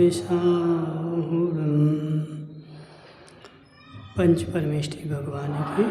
विशाहुरम्। पंच परमेष्ठी भगवान की,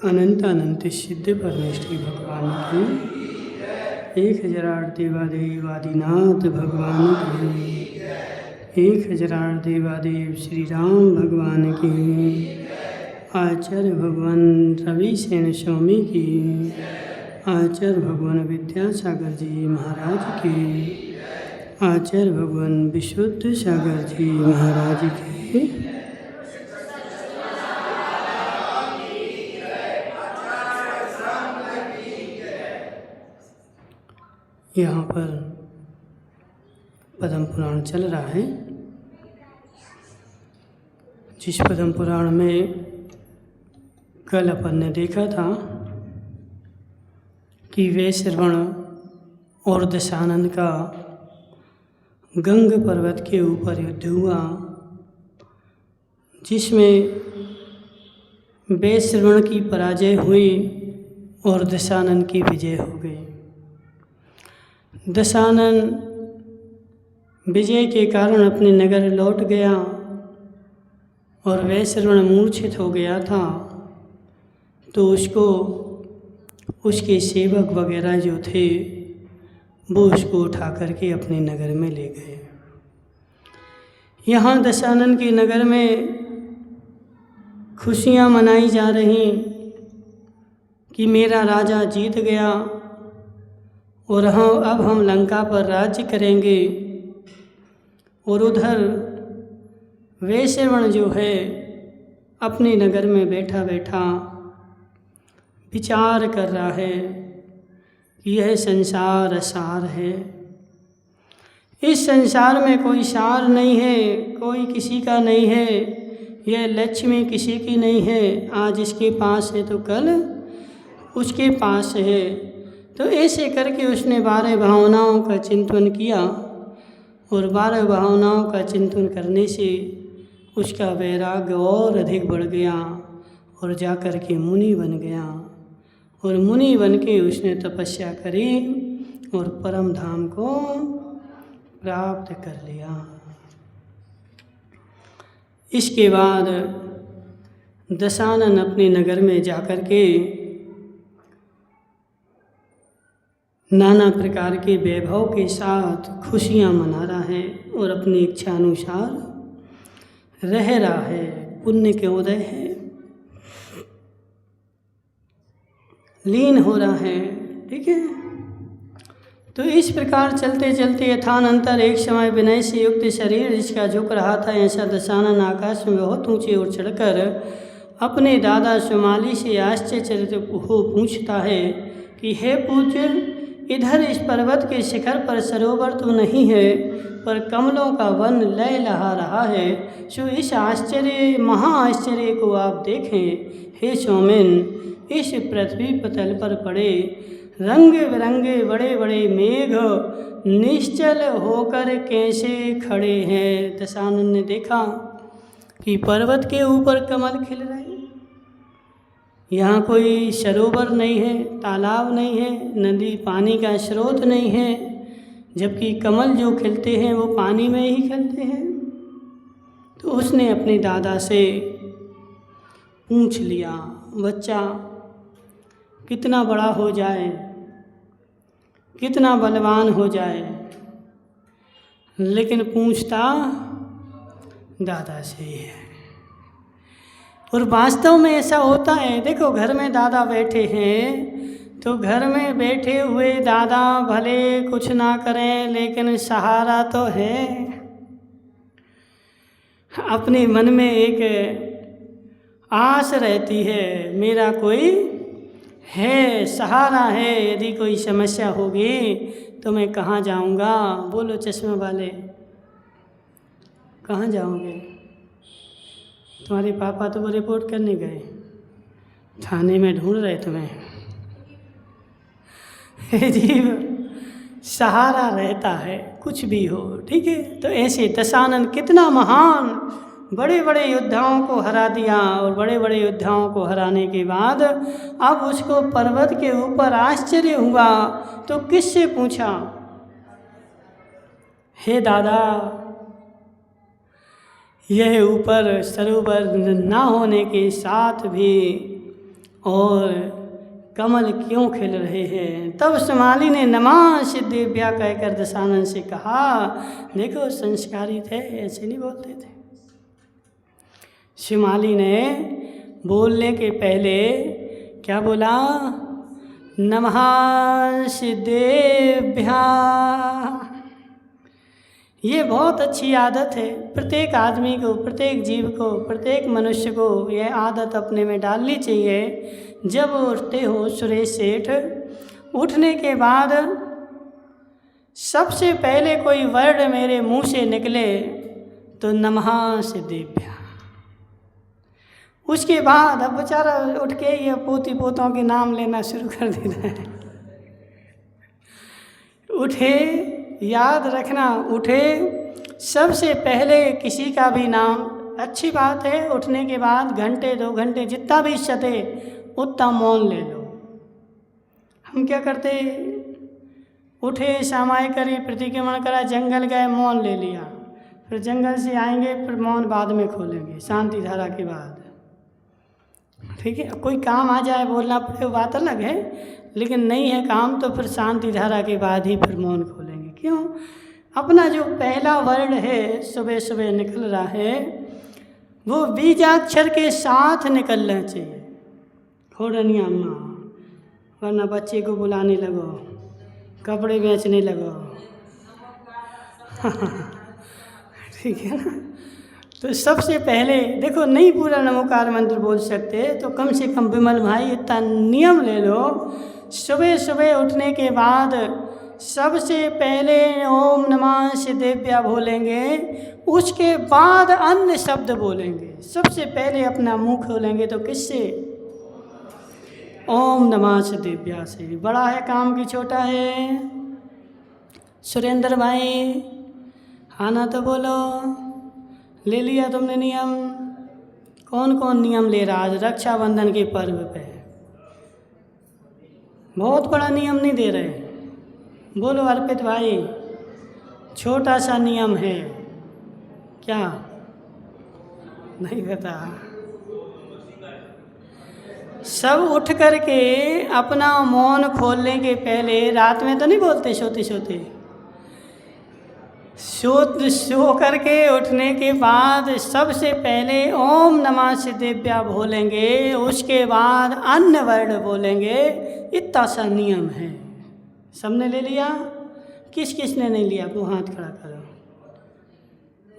अनंत अनंत सिद्ध परमेष्ठी भगवान की, 1008 देवादेवादिनाथ भगवान की, 1008 देवादेव श्री राम भगवान की, आचार्य भगवान रविसेन स्वामी की, आचार्य भगवान विद्यासागर जी महाराज की, आचार्य भगवान विशुद्ध सागर जी महाराज की, यहाँ पर पद्म पुराण चल रहा है। जिस पद्म पुराण में कल अपन ने देखा था कि वैश्रवण और दशानन का गंग पर्वत के ऊपर युद्ध हुआ, जिसमें वैश्रवण की पराजय हुई और दशानन की विजय हो गई। दशानन विजय के कारण अपने नगर लौट गया और वैश्रवण मूर्छित हो गया था, तो उसको उसके सेवक वगैरह जो थे वो उसको उठा करके अपने नगर में ले गए। यहाँ दशानन के नगर में खुशियाँ मनाई जा रही कि मेरा राजा जीत गया और अब हम लंका पर राज्य करेंगे। और उधर वैश्रवण जो है अपने नगर में बैठा बैठा विचार कर रहा है कि यह संसार असार है, इस संसार में कोई सार नहीं है, कोई किसी का नहीं है, यह लक्ष्मी किसी की नहीं है, आज इसके पास है तो कल उसके पास है। तो ऐसे करके उसने 12 भावनाओं का चिंतन किया और 12 भावनाओं का चिंतन करने से उसका वैराग्य और अधिक बढ़ गया और जा कर के मुनि बन गया। और मुनि बन के उसने तपस्या करी और परम धाम को प्राप्त कर लिया। इसके बाद दशानन अपने नगर में जाकर के नाना प्रकार के वैभव के साथ खुशियाँ मना रहा है और अपनी इच्छा अनुसार रह रहा है। पुण्य के उदय है, लीन हो रहा है। ठीक है, तो इस प्रकार चलते चलते यथानंतर एक समय विनय से युक्त शरीर जिसका झुक रहा था, ऐसा दशानन आकाश में बहुत ऊंचे ओर चढ़कर अपने दादा सुमाली से आश्चर्यचकित हो पूछता है कि हे पूज्य, इधर इस पर्वत के शिखर पर सरोवर तो नहीं है, पर कमलों का वन लय लहा रहा है। सो इस महा आश्चर्य को आप देखें। हे सौमिन, इस पृथ्वी पतल पर पड़े रंग बिरंगे बड़े बड़े मेघ निश्चल होकर कैसे खड़े हैं। दशानन ने देखा कि पर्वत के ऊपर कमल खिल रहे हैं, यहाँ कोई सरोवर नहीं है, तालाब नहीं है, नदी पानी का स्रोत नहीं है, जबकि कमल जो खिलते हैं वो पानी में ही खिलते हैं। तो उसने अपने दादा से पूछ लिया, बच्चा कितना बड़ा हो जाए, कितना बलवान हो जाए, लेकिन पूछता दादा से ही है। और वास्तव में ऐसा होता है। देखो, घर में दादा बैठे हैं तो घर में बैठे हुए दादा भले कुछ ना करें, लेकिन सहारा तो है। अपने मन में एक आस रहती है, मेरा कोई है, सहारा है। यदि कोई समस्या होगी तो मैं कहाँ जाऊँगा? बोलो चश्मा वाले, कहाँ जाओगे? तुम्हारे पापा तो वो रिपोर्ट करने गए, थाने में ढूंढ रहे तुम्हें। जीव सहारा रहता है, कुछ भी हो। ठीक है, तो ऐसे दशानन कितना महान, बड़े बड़े योद्धाओं को हरा दिया और बड़े बड़े योद्धाओं को हराने के बाद अब उसको पर्वत के ऊपर आश्चर्य हुआ तो किससे पूछा? हे दादा, यह ऊपर सरोवर ना होने के साथ भी और कमल क्यों खिल रहे हैं? तब शुमाली ने नमः सिद्धेभ्या कहकर दशानन से कहा, देखो संस्कारी थे, ऐसे नहीं बोलते थे। शुमाली ने बोलने के पहले क्या बोला? नमः सिद्धेभ्या। ये बहुत अच्छी आदत है, प्रत्येक आदमी को, प्रत्येक जीव को, प्रत्येक मनुष्य को यह आदत अपने में डालनी चाहिए। जब उठते हो सुरेश सेठ, उठने के बाद सबसे पहले कोई वर्ड मेरे मुंह से निकले तो नमः सिद्धेभ्या। उसके बाद अब बेचारा उठ के ये पोती पोतों के नाम लेना शुरू कर देता है। उठे, याद रखना, उठे सबसे पहले किसी का भी नाम, अच्छी बात है। उठने के बाद घंटे 2 घंटे जितना भी सके उतना मौन ले लो। हम क्या करते, उठे, समाय करी, प्रतिक्रमण करा, जंगल गए, मौन ले लिया, फिर जंगल से आएंगे, फिर मौन बाद में खोलेंगे शांति धारा के बाद। ठीक है, कोई काम आ जाए बोलना पड़े वो बात अलग है, लेकिन नहीं है काम तो फिर शांति धारा के बाद ही फिर मौन खोलेंगे। क्यों? अपना जो पहला वर्ड है सुबह सुबह निकल रहा है वो बीजाक्षर के साथ निकलना चाहिए। खोड़नी अम्मा, वरना बच्चे को बुलाने लगो, कपड़े बेचने लगो। ठीक है ना? तो सबसे पहले देखो, नहीं पूरा नमोकार मंत्र बोल सकते तो कम से कम विमल भाई इतना नियम ले लो, सुबह सुबह उठने के बाद सबसे पहले ओम नमः सिद्धेभ्या बोलेंगे, उसके बाद अन्य शब्द बोलेंगे। सबसे पहले अपना मुंह खोलेंगे तो किससे? ओम नमः सिद्धेभ्या से। बड़ा है काम कि छोटा है? सुरेंद्र भाई आना तो बोलो, ले लिया तुमने नियम? कौन कौन नियम ले रहा आज रक्षाबंधन के पर्व पे? बहुत बड़ा नियम नहीं दे रहे, बोलो अर्पित भाई। छोटा सा नियम है क्या? नहीं पता। सब उठ करके अपना मौन खोलने के पहले, रात में तो नहीं बोलते सोते सोते, सो करके उठने के बाद सबसे पहले ओम नमः सिद्धेभ्या बोलेंगे, उसके बाद अन्य वर्ड बोलेंगे। इतना सा नियम है। सबने ले लिया? किस किस ने नहीं लिया वो हाथ खड़ा करो।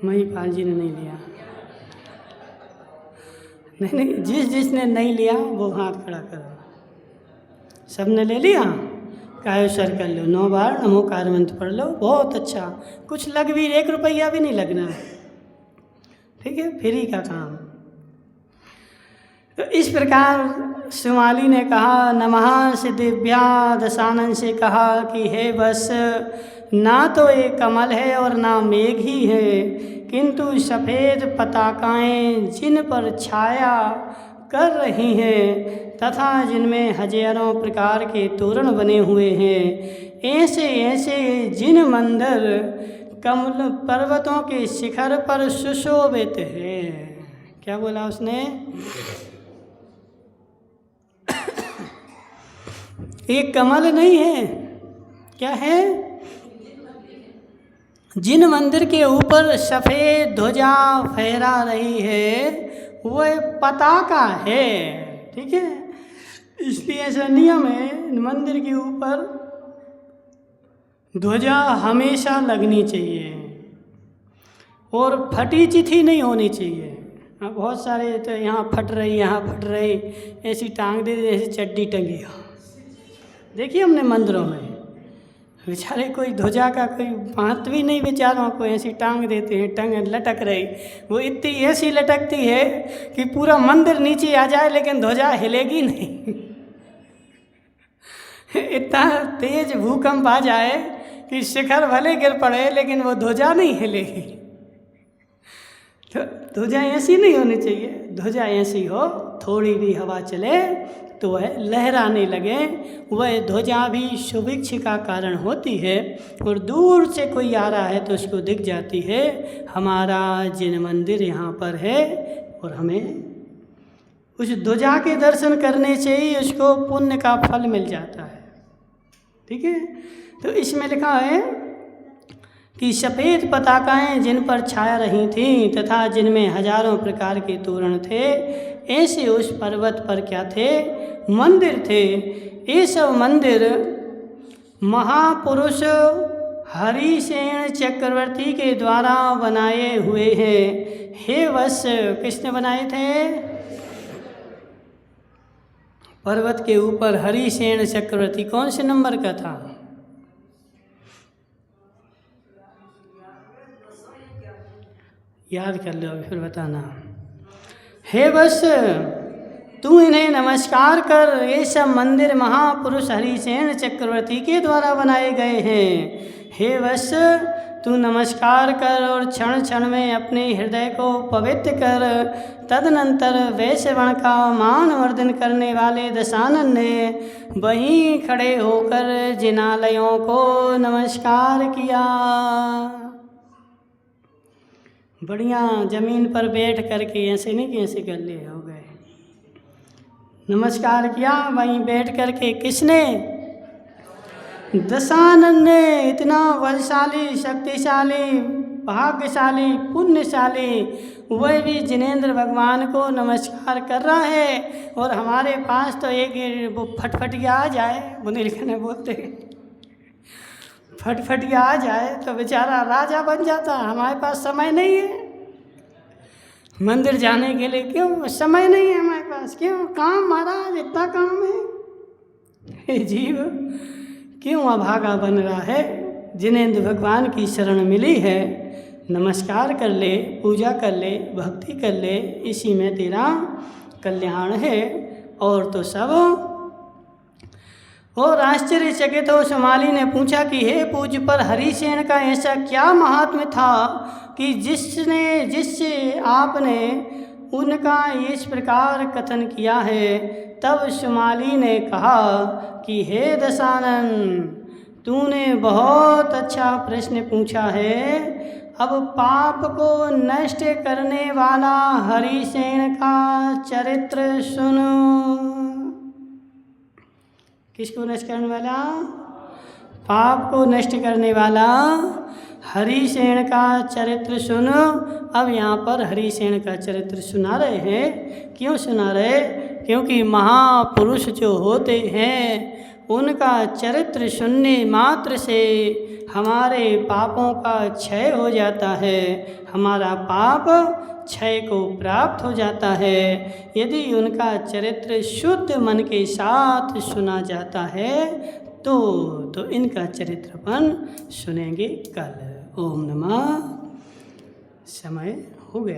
महिपाल जी ने नहीं लिया? नहीं, जिसने नहीं लिया वो हाथ खड़ा करो। सबने ले लिया? कायो सर कर लो, 9 बार नमोकार मंत्र पढ़ लो, बहुत अच्छा। कुछ लग भी 1 रुपया भी नहीं लगना, ठीक है, फ्री का काम। तो इस प्रकार शुमाली ने कहा नमः सिद्धेभ्या, दशानन से कहा कि हे बस, ना तो एक कमल है और ना मेघ ही है, किंतु सफ़ेद पताकाएं जिन पर छाया कर रही हैं तथा जिनमें हजारों प्रकार के तोरण बने हुए हैं, ऐसे ऐसे जिन मंदिर कमल पर्वतों के शिखर पर सुशोभित है। क्या बोला उसने? एक कमल नहीं है, क्या है? जिन मंदिर के ऊपर सफ़ेद ध्वजा फहरा रही है वह पताका है। ठीक है, इसलिए ऐसा नियम है, मंदिर के ऊपर ध्वजा हमेशा लगनी चाहिए और फटी चिथी नहीं होनी चाहिए। बहुत सारे तो यहाँ फट रही, यहाँ फट रही, ऐसी टांग दे जैसे चड्डी टंगी हो। देखिए हमने मंदिरों में बेचारे कोई ध्वजा का कोई महत्व भी नहीं, बेचारों को ऐसी टांग देते हैं, टंग लटक रही, वो इतनी ऐसी लटकती है कि पूरा मंदिर नीचे आ जाए लेकिन ध्वजा हिलेगी नहीं। इतना तेज भूकंप आ जाए कि शिखर भले गिर पड़े लेकिन वो ध्वजा नहीं हिलेगी। तो ध्वजा ऐसी नहीं होनी चाहिए, ध्वजा ऐसी हो थोड़ी भी हवा चले तो वह लहराने लगे। वह ध्वजा भी सुभिक्ष का कारण होती है और दूर से कोई आ रहा है तो उसको दिख जाती है हमारा जिन मंदिर यहाँ पर है, और हमें उस ध्वजा के दर्शन करने से ही उसको पुण्य का फल मिल जाता है। ठीक है, तो इसमें लिखा है कि सफ़ेद पताकाएं जिन पर छाया रही थीं तथा जिनमें हजारों प्रकार के तोरण थे, ऐसे उस पर्वत पर क्या थे? मंदिर थे। ये सब मंदिर महापुरुष हरिसेन चक्रवर्ती के द्वारा बनाए हुए हैं। हे वत्स, किसने बनाए थे? पर्वत के ऊपर हरिसेन चक्रवर्ती कौन से नंबर का था? याद कर लो फिर बताना। हे वत्स, तू इन्हें नमस्कार कर, ये सब मंदिर महापुरुष हरिसेन चक्रवर्ती के द्वारा बनाए गए हैं। हे वत्स, तू नमस्कार कर और क्षण क्षण में अपने हृदय को पवित्र कर। तदनंतर वैश्यवण का मानवर्धन करने वाले दशानन ने वहीं खड़े होकर जिनालयों को नमस्कार किया। बढ़िया ज़मीन पर बैठ करके ऐसे नहीं कि ऐसे कर लिए हो गए, नमस्कार किया वहीं बैठ करके। किसने? दशानन ने। इतना बलशाली, शक्तिशाली, भाग्यशाली, पुण्यशाली, वह भी जिनेंद्र भगवान को नमस्कार कर रहा है। और हमारे पास तो एक वो फटफटिया आ जाए, बुंदेलखंड में बोलते हैं, फटफटिया आ जाए तो बेचारा राजा बन जाता। हमारे पास समय नहीं है मंदिर जाने के लिए, क्यों समय नहीं है हमारे पास? क्यों? काम महाराज, इतना काम है। जीव क्यों अभागा बन रहा है? जिनेंद्र भगवान की शरण मिली है, नमस्कार कर ले, पूजा कर ले, भक्ति कर ले, इसी में तेरा कल्याण है। और तो सब। और आश्चर्यचकित हो शुमाली ने पूछा कि हे पूज्य पर हरिसेन का ऐसा क्या महात्म्य था कि जिससे आपने उनका इस प्रकार कथन किया है? तब शुमाली ने कहा कि हे दशानन, तूने बहुत अच्छा प्रश्न पूछा है। अब पाप को नष्ट करने वाला हरिसेन का चरित्र सुनो। किसको नष्ट करने वाला? पाप को नष्ट करने वाला हरिसेन का चरित्र सुनो। अब यहाँ पर हरिसेन का चरित्र सुना रहे हैं। क्यों सुना रहे? क्योंकि महापुरुष जो होते हैं उनका चरित्र सुनने मात्र से हमारे पापों का क्षय हो जाता है, हमारा पाप क्षय को प्राप्त हो जाता है यदि उनका चरित्र शुद्ध मन के साथ सुना जाता है। तो इनका चरित्र अपन सुनेंगे कल। ओम नमः। समय हो गया।